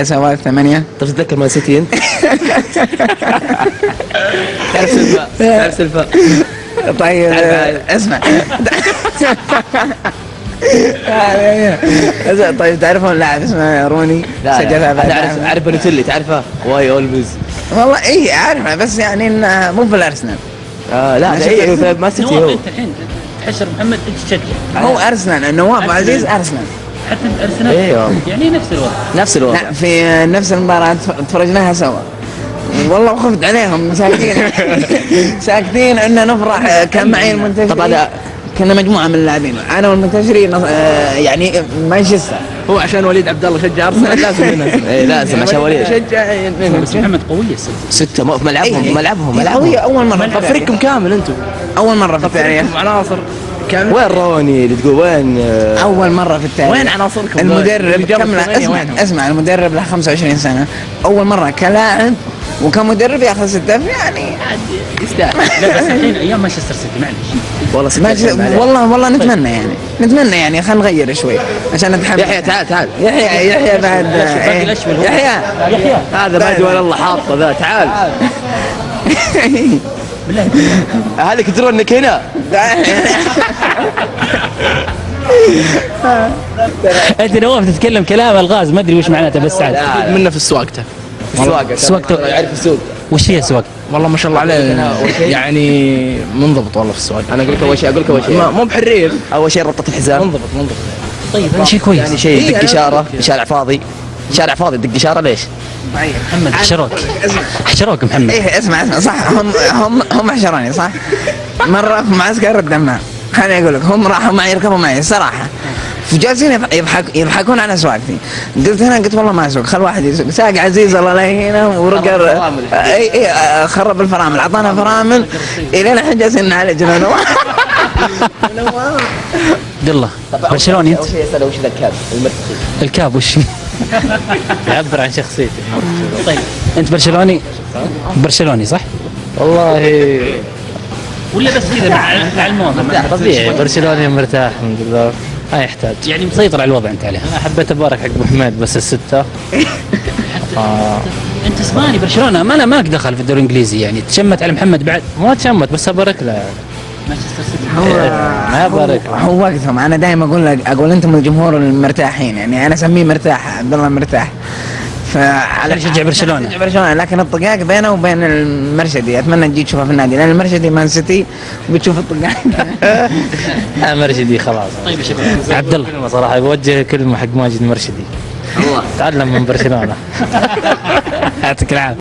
سوالف 8. طب تتذكر مان سيتي انت؟ تعرف سلفا؟ تعرف سلفا؟ طيب اسمع. طيب تعرفون لاعب اسمه روني؟ لا اعرف بنوتيلي تعرفه؟ واي اولويز. والله اي اعرفه بس يعني انه مو في الارسنال. لا في مان سيتي هو. انت الحين تحشر محمد انت تشجع. هو ارسنال نواف عزيز ارسنال. حتى ارسنال يعني نفس الوضع. نفس الوضع. لا في نفس المباراة تفرجناها سوا. والله خفت عليهم ساكتين. ساكتين ان نفرح. كان معي المنتشرين. طبعا كنا مجموعة من اللاعبين انا والمنتشرين يعني مانشستر. هو عشان وليد عبد الله شجع ارسنال لازم منها. لازم عشان وليد شجع. بس محمد قوية ستة في ملعبهم قوية. اول مرة فريقكم كامل انتم. اول مرة في التاريخ. عناصر كامل. وين روني اللي تقول وين؟ اول مرة في التاريخ. وين عناصركم؟ المدرب اسمع المدرب له 25 سنة. اول مرة كلاعب وكمدرب ياخذ 6 يعني يستاهل. لا بس الحين ايام مانشستر سيتي معلش. والله نتمنى يعني خلينا نغير شوي عشان نتحمس. يحيى تعال. يحيى بعد. يحيى هذا ما ادري ولا الله حاطه ذا. تعال. بالله هذيك تدرون انك هنا. انت نواف تتكلم كلام الغاز ما ادري وش معناته بس تعال. منه في السواقته. سواقته يعرف السوق. وش هي السواقه؟ والله ما شاء الله عليه يعني منضبط والله في السواقه. انا اقول لك اول شيء مو بحرير. اول شيء ربطه الحزام. منضبط. طيب هذا شيء كويس. يعني شيء دق اشاره في شارع فاضي دق اشاره ليش؟ محمد حشروك محمد. ايه اسمع صح. هم حشروني صح. مره في معسكر الدمام خليني اقول لك هم راحوا معي يركبوا معي الصراحه وجالسين يضحكون على سواقتي. قلت والله ما اسوق خل واحد يسوق. ساق عزيز الله لا يهينه ورقر اي خرب الفرامل اعطانا فرامل الين الحين جالسين نعالج انا. عبد الله برشلوني انت؟ اول شيء اساله وش ذا الكاب المرتخي؟ الكاب وش يعبر عن شخصيته. طيب انت برشلوني صح؟ والله ولا بس كذا مع الموضوع طبيعي برشلوني مرتاح الحمد لله ما يحتاج يعني مسيطر على الوضع انت عليها. انا حبيت ابارك حق ابو حميد بس الستة. انت اسباني برشلونه ما لك دخل في الدوري الانجليزي يعني تشمت على محمد بعد ما تشمت بس ابارك له مانشستر سيتي. ما ابارك هو وقتهم انا دائما اقول انتم الجمهور المرتاحين يعني انا اسميه مرتاح عبد الله مرتاح. فعلى شجع برشلونه لكن الطقاق بينه وبين المرشدي اتمنى تجي تشوفها في النادي لان المرشدي مان سيتي وبتشوف الطقاق. مرشدي خلاص. طيب يا شباب عبد الله صراحه بوجه كلمه حق ماجد مرشدي. الله تعلم من برشلونه. يعطيك العافيه.